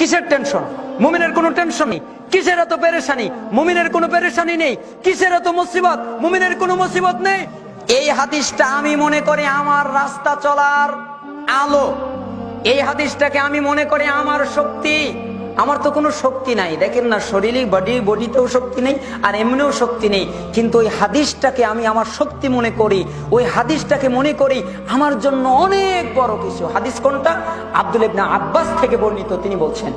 কিসের টেনশন? মুমিনের কোনো টেনশন নেই। কিসের এত পেরেশানি? মুমিনের কোনো পেরেশানি নেই। কিসের এত মুসিবত? মুমিনের কোনো মুসিবত নেই। এই হাদিসটা আমি মনে করি আমার রাস্তা চলার আলো। এই হাদিসটাকে আমি মনে করি আমার শক্তি। আমার তো কোনো শক্তি নাই, দেখেন না, শরীরে বডিতেও শক্তি নেই, আর এমনিও শক্তি নেই, কিন্তু ওই হাদিসটাকে আমি আমার শক্তি মনে করি। ওই হাদিসটাকে মনে করি আমার জন্য অনেক বড় কিছু। হাদিস কোনটা? আব্দুল্লাহ ইবনে আব্বাস থেকে বর্ণিত। তিনি বলছেন,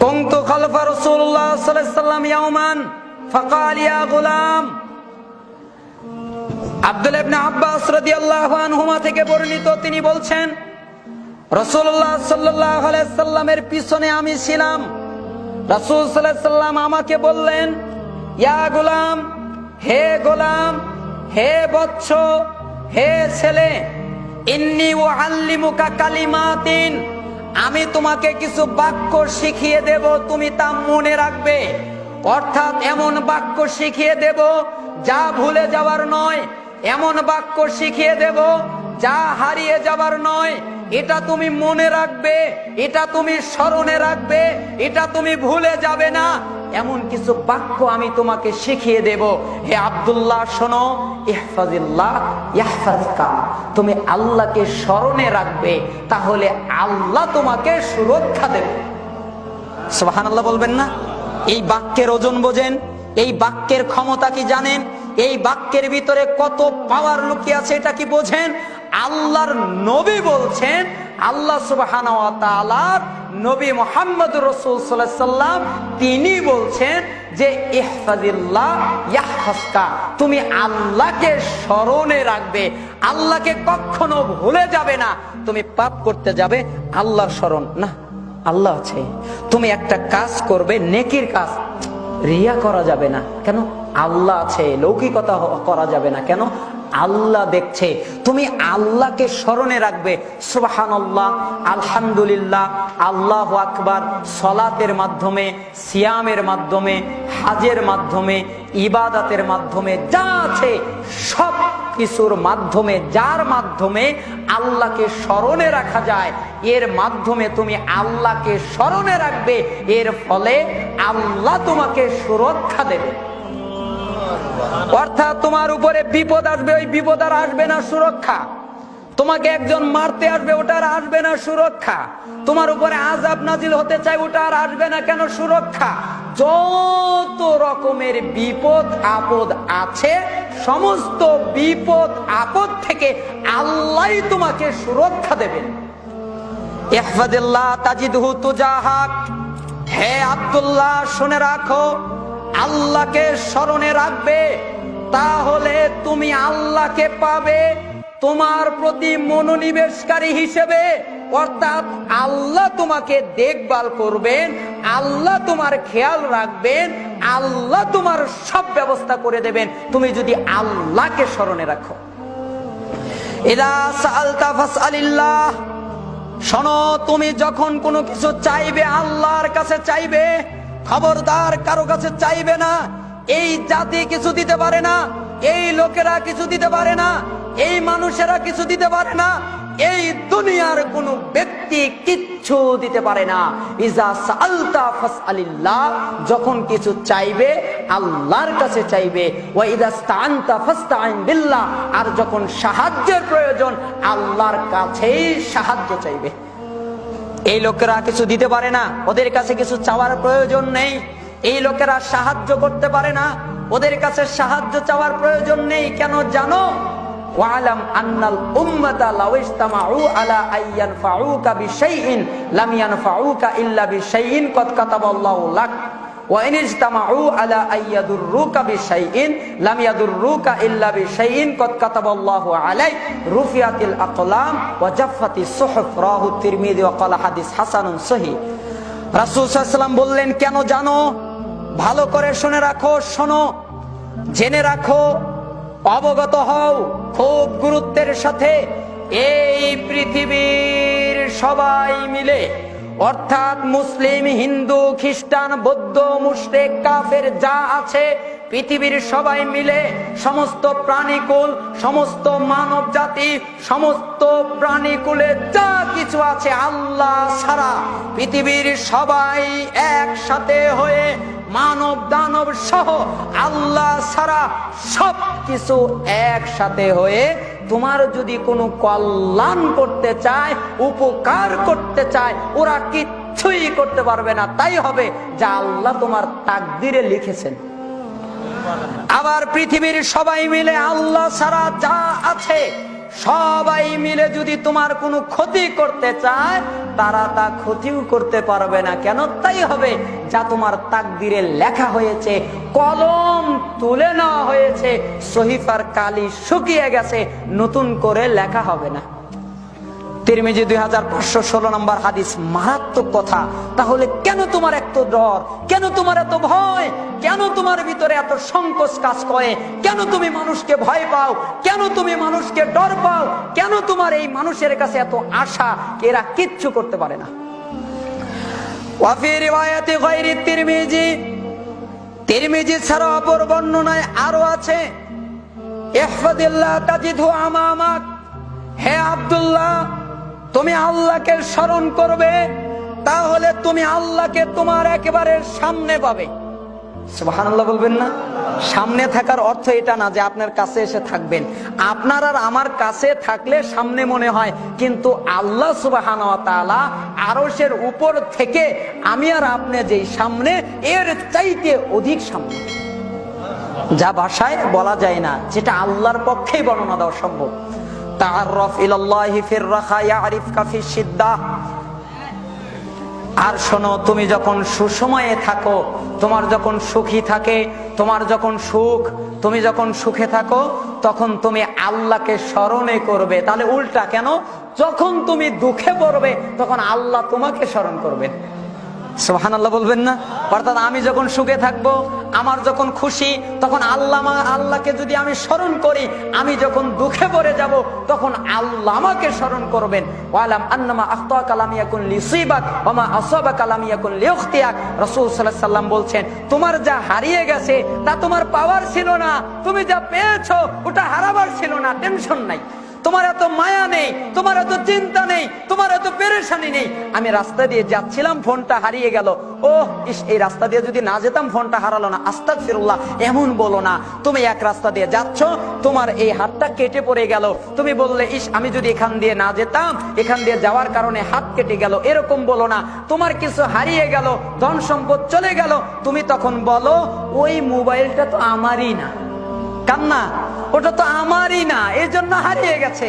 কুনতু খালফা রাসূলুল্লাহ সাল্লাল্লাহু আলাইহি ওয়াসাল্লাম ইয়াওমান ফাকাল ইয়া গুলাম। আব্দুল্লাহ ইবনে আব্বাস রাদিয়াল্লাহু আনহুমা থেকে বর্ণিত, তিনি বলছেন, রাসূলুল্লাহ সাল্লাল্লাহু আলাইহি সাল্লামের পিছনে আমি ছিলাম। রাসূল সাল্লাল্লাহু আলাইহি সাল্লাম আমাকে বললেন, ইয়া গোলাম, হে গোলাম, হে বৎস, হে ছেলে, ইন্নী উআল্লিমুকা কালিমাতিন, আমি তোমাকে কিছু বাক্য শিখিয়ে দেব, তুমি তা মনে রাখবে। অর্থাৎ এমন বাক্য শিখিয়ে দেব যা ভুলে যাওয়ার নয়, এমন বাক্য শিখিয়ে দেব যা হারিয়ে যাবার নয়। এটা তুমি মনে রাখবে, এটা তুমি স্মরণে রাখবে, এটা তুমি ভুলে যাবে না। এমন কিছু বাক্য আমি তোমাকে শিখিয়ে দেব। হে আব্দুল্লাহ, শোনো, ইহফাজিল্লাহ ইয়াহফাজকা, তুমি আল্লাহকে স্মরণে রাখবে, তাহলে আল্লাহ তোমাকে সুরক্ষা দেবে। সুবহানাল্লাহ বলবেন না? এই বাক্যের ওজন বোঝেন? এই বাক্যের ক্ষমতা কি জানেন? এই বাক্যের ভিতরে কত পাওয়ার লুকিয়ে আছে এটা কি বোঝেন? আল্লাহর নবী বলছেন, আল্লাহ সুবহানাহু ওয়া তাআলার নবী মুহাম্মদুর রাসূল সাল্লাল্লাহু আলাইহি সাল্লাম তিনি বলছেন যে ইহফাজিল্লাহ ইয়াহফাজকা, তুমি আল্লাহকে স্মরণে রাখবে, আল্লাহকে কখনো ভুলে যাবে না। তুমি পাপ করতে যাবে, আল্লাহর স্মরণ না, আল্লাহ আছে। তুমি একটা কাজ করবে, নেকির কাজ, রিয়া করা যাবে না, কেন? আল্লাহ আছে। লৌকিকতা করা যাবে না, কেন? আল্লাহ দেখছে। তুমি আল্লাহকে স্মরণে রাখবে। সুবহানাল্লাহ, আলহামদুলিল্লাহ, আল্লাহু আকবার, সালাতের মাধ্যমে, সিয়ামের মাধ্যমে, হাজের মাধ্যমে, ইবাদতের মাধ্যমে, যা আছে সব কিছুর মাধ্যমে, যার মাধ্যমে আল্লাহকে স্মরণে রাখা যায়, এর মাধ্যমে তুমি আল্লাহকে স্মরণে রাখবে। এর ফলে আল্লাহ তোমাকে সুরক্ষা দেবে। অর্থাৎ তোমার উপরে বিপদ আসবে, ওই বিপদ আর আসবে না, সুরক্ষা। তোমাকে একজন মারতে আসবে, ওটা আর আসবে না, সুরক্ষা। তোমার উপরে আযাব নাজিল হতে চাই, ওটা আর আসবে না, কেন? সুরক্ষা। যত রকমের বিপদ আপদ আছে, সমস্ত বিপদ আপদ থেকে আল্লাহই তোমাকে সুরক্ষা দেবেন। ইহফাজিল্লাহ তাজিদহু তুজাহাক, হে আব্দুল্লাহ শুনে রাখো, আল্লাহকে স্মরণে রাখবে, তাহলে তুমি আল্লাহকে পাবে তোমার প্রতি মনোনিবেশকারী হিসেবে। অর্থাৎ আল্লাহ তোমাকে দেখভাল করবেন, আল্লাহ তোমার খেয়াল রাখবেন, আল্লাহ তোমার সব ব্যবস্থা করে দেবেন, তুমি যদি আল্লাহকে স্মরণে রাখো। ইযা সাআলতা ফাসআলিল্লাহ, শোনো, তুমি যখন কোনো কিছু চাইবে, আল্লাহর কাছে চাইবে। খবরদার কারো কাছে চাইবে না। এই জাতি কিছু দিতে পারে না, এই লোকেরা কিছু দিতে পারে না, এই মানুষেরা কিছু দিতে পারে না, এই দুনিয়ার কোন ব্যক্তি কিচ্ছু দিতে পারে না। ইজা সাআলতা ফাসআলিল্লাহ, যখন কিছু চাইবে আল্লাহর কাছে চাইবে। ওয়া ইজা ইসতাআনতা ফাসতাঈন বিল্লাহ, আর যখন সাহায্যের প্রয়োজন আল্লাহর কাছেই সাহায্য চাইবে। এই লোকেরা কিছু দিতে পারে না, ওদের কাছে কিছু চাওয়ার প্রয়োজন নেই। এই লোকেরা সাহায্য করতে পারে না, ওদের কাছে সাহায্য চাওয়ার প্রয়োজন নেই। কেন জানো? ওয়ালাম আন্নাল উম্মাতা লাউ ইজতামাউ আলা আইয়ানফাউকা বিশাইইন লাম ইয়ানফাউকা ইল্লা বিশাইইন কদ কাতাবাল্লাহু লাক ওয়া ইন ইজতামাউ আলা আইয়াদুররুকা বিশাইইন লাম ইয়াদুররুকা ইল্লা বিশাইইন কদ কাতাবাল্লাহু আলাইক রুফিয়াতিল আকলাম ওয়া জাফফাতিস সুহুফ রাহু তিরমিজি ওয়া ক্বালা হাদিস হাসানুন সহিহ। রাসূল সাল্লাল্লাহু আলাইহি ওয়াসাল্লাম বললেন, কেন জানো? ভালো করে শুনে রাখো, শোনো, জেনে রাখো, অবগত হও খুব গুরুত্বের সাথে। এই পৃথিবীর সবাই মিলে, অর্থাৎ মুসলিম, হিন্দু, খ্রিস্টান, বৌদ্ধ, মুশরিক, কাফের যা আছে, পৃথিবীর সবাই মিলে, সমস্ত প্রাণীকুল, সমস্ত মানব জাতি, সমস্ত প্রাণীকুলে যা কিছু আছে আল্লাহ ছাড়া পৃথিবীর সবাই একসাথে হয়ে, মানব দানব সহ আল্লাহ ছাড়া সব কিছু একসাথে হয়ে তোমার যদি কোনো কল্যাণ করতে চায়, উপকার করতে চায়, ওরা কিচ্ছুই করতে পারবে না। তাই হবে যা আল্লাহ তোমার তাকদিরে লিখেছেন। আবার পৃথিবীর সবাই মিলে আল্লাহ ছাড়া যা আছে সবাই মিলে যদি তোমার কোনো ক্ষতি করতে চায়, তারা তা ক্ষতিও করতে পারবে না। কেন? তাই হবে যা তোমার তাকদিরে লেখা হয়েছে, কলম তুলে নেওয়া হয়েছে, সহিফার কালি শুকিয়ে গেছে, নতুন করে লেখা হবে না। তিরমিজি 2516 নম্বর হাদিস, মারাত্মক কথা। তাহলে কেন তোমার এত ডর, কেন তোমার এত ভয়, কেন তোমার ভিতরে এত সংকোচ কাজ করে, কেন তুমি মানুষকে ভয় পাও, কেন তুমি মানুষকে ডর পাও, কেন তোমার এই মানুষের কাছে এত আশা এরা কিচ্ছু করতে পারে না? ওয়াফি রিওয়ায়াতি গায়রি তিরমিজি, তিরমিজি ছাড়া অপর বর্ণনায় আরো আছে, ইহফাদিল্লাহ তাজিদহু আমামাক, হে আব্দুল্লাহ তুমি আল্লাহকে স্মরণ করবে, তাহলে তুমি আল্লাহকে তোমার একেবারে সামনে পাবে। সুবহানাল্লাহ বলবেন না? সামনে থাকার অর্থ এটা না যে আপনার কাছে এসে থাকবেন। আপনার আর আমার কাছে থাকলে সামনে মনে হয়, কিন্তু আল্লাহ সুবহানাহু ওয়া তাআলা আরশের উপর থেকে আমি আর আপনি যেই সামনে, এর চাইতে অধিক সামনে, যা ভাষায় বলা যায় না, যেটা আল্লাহর পক্ষেই বর্ণনা দেওয়া সম্ভব। তাআররাফ ইলাল্লাহি ফির রাখা ইয়ারিফকা ফিশ শিদ্দাহ। আর শোনো, তুমি যখন সুসময়ে থাকো, তোমার যখন সুখী থাকে, তোমার যখন সুখ, তুমি যখন সুখে থাকো, তখন তুমি আল্লাহকে স্মরণে করবে। তাহলে উল্টা কেন? যখন তুমি দুঃখে পড়বে তখন আল্লাহ তোমাকে স্মরণ করবেন। সুবহানাল্লাহ বলবেন না? অর্থাৎ আমি যখন সুখে থাকবো, আমার যখন খুশি, তখন আল্লাহকে যদি আমি স্মরণ করি, আমি যখন দুঃখে পড়ে যাব তখন আল্লাহ আমাকে স্মরণ করবেন। ওয়ালাম আন্নামা আখতাকা লাম ইয়াকুন লিসিবাক ওয়া মা আসাবাকা লাম ইয়াকুন লিউখতিয়াক। রাসূল সাল্লাল্লাহু আলাইহি ওয়াসাল্লাম বলছেন, তোমার যা হারিয়ে গেছে তা তোমার পাওয়ার ছিল না, তুমি যা পেয়েছো ওটা হারাবার ছিল না। টেনশন নাই, তোমার এত মায়া নেই, তোমার এত চিন্তা নেই, তোমার এত পেরেশানি নেই। আমি রাস্তা দিয়ে যাচ্ছিলাম, ফোনটা হারিয়ে গেল, ও ইস, এই রাস্তা দিয়ে যদি না যেতাম ফোনটা হারালো না, আস্তাগফিরুল্লাহ, এমন বলো না। তুমি এক রাস্তা দিয়ে যাচ্ছ, তোমার এই হাতটা কেটে পড়ে গেল, তুমি বললে ইস, আমি যদি এখান দিয়ে না যেতাম, এখান দিয়ে যাওয়ার কারণে হাত কেটে গেল, এরকম বলো না। তোমার কিছু হারিয়ে গেল, ধন সম্পদ চলে গেল, তুমি তখন বলো ওই মোবাইলটা তো আমারই না। কান্না, ওটা তো আমারই না, এই জন্য হারিয়ে গেছে।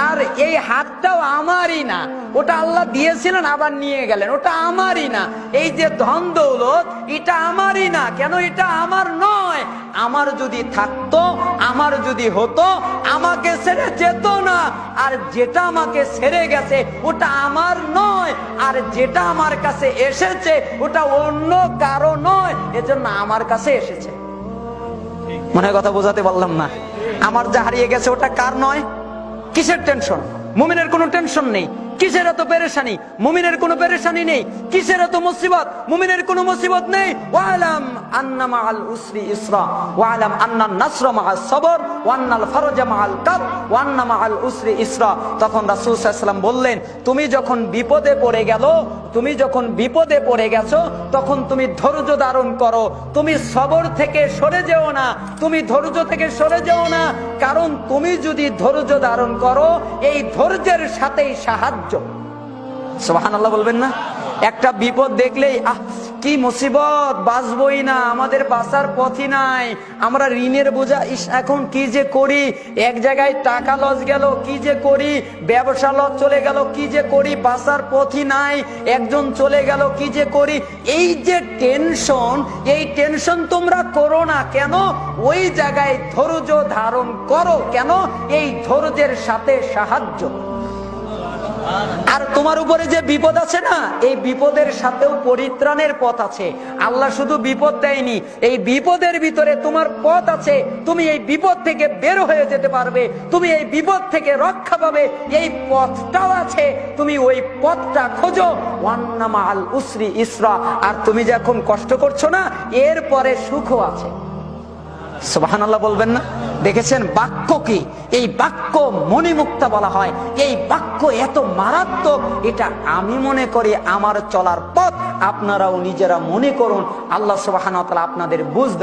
আর এই হাতটাও আমারই না, ওটা আল্লাহ দিয়েছিলেন আবার নিয়ে গেলেন, ওটা আমারই না। এই যে ধন দৌলত, এটা আমারই না। কেন? এটা আমার নয়। আমার যদি থাকতো, আমার যদি হতো, আমাকে ছেড়ে যেত না। আর যেটা আমাকে ছেড়ে গেছে ওটা আমার নয়, আর যেটা আমার কাছে এসেছে ওটা অন্য কারো নয়, এজন্য আমার কাছে এসেছে। মনে কথা বোঝাতে পারলাম না? আমার যা হারিয়ে গেছে ওটা কার নয়? কিসের টেনশন? মুমিনের কোনো টেনশন নেই। কিসের এত পেরেশানি? মুমিনের কোনো পেরেশানি নেই। কিসের এত মুসিবত? মুমিনের কোনো মুসিবত নেই। ওয়ালাম আন্না মাআল উসরি ইসরা ওয়ালাম আন্না নাসরা মাআস সবর ওয়া আন্নাল ফারজা মাআল কাব ওয়া আন্না মাআল উসরি ইসরা। তখন রাসূল সাল্লাল্লাহু আলাইহি ওয়াসাল্লাম বললেন, তুমি যখন বিপদে পড়ে গেল, তুমি যখন বিপদে পড়ে গেছো, তখন তুমি ধৈর্য ধারণ করো। তুমি সবর থেকে সরে যেও না, তুমি ধৈর্য থেকে সরে যেও না। কারণ তুমি যদি ধৈর্য ধারণ করো, এই ধৈর্যের সাথেই সাহায্য। সুবহানাল্লাহ বলবেন না? একটা বিপদ দেখলেই আহ কি মুসিবত, বাঁচবই না, আমাদের বাঁচার পথই নাই, আমরা ঋণের বোঝা, ইস এখন কি যে করি, এক জায়গায় টাকা লস গেল, কি যে করি, ব্যবসা লস চলে গেল, কি যে করি, বাঁচার পথই নাই, একজন চলে গেল, কি যে করি। এই যে টেনশন, এই টেনশন তোমরা করো না। কেন? ওই জায়গায় ধৈর্য ধারণ করো। কেন? এই ধৈর্যের সাথে সাহায্য। আর তোমার উপরে যে বিপদ আছে না, এই বিপদের সাথেও পরিত্রাণের পথ আছে। আল্লাহ শুধু বিপদ দেয়নি, এই বিপদের ভিতরে তোমার পথ আছে। তুমি এই বিপদ থেকে বের হয়ে যেতে পারবে, তুমি এই বিপদ থেকে রক্ষা পাবে, এই পথটাও আছে। তুমি ওই পথটা খোঁজো। ওয়ান্না মাআল উসরি ইসরা। আর তুমি যখন কষ্ট করছো না, এরপরে সুখও আছে। সুবহানাল্লাহ বলবেন না? দেখেছেন বাক্য কি? এই বাক্য মণিমুক্তা বলা হয়। এই বাক্য এত মারাত্মক, এটা আমি মনে করি আমার চলার পথ, আপনারাও নিজেরা মনে করুন। আল্লাহ সুবহানাহু ওয়া তাআলা আপনাদের বুঝ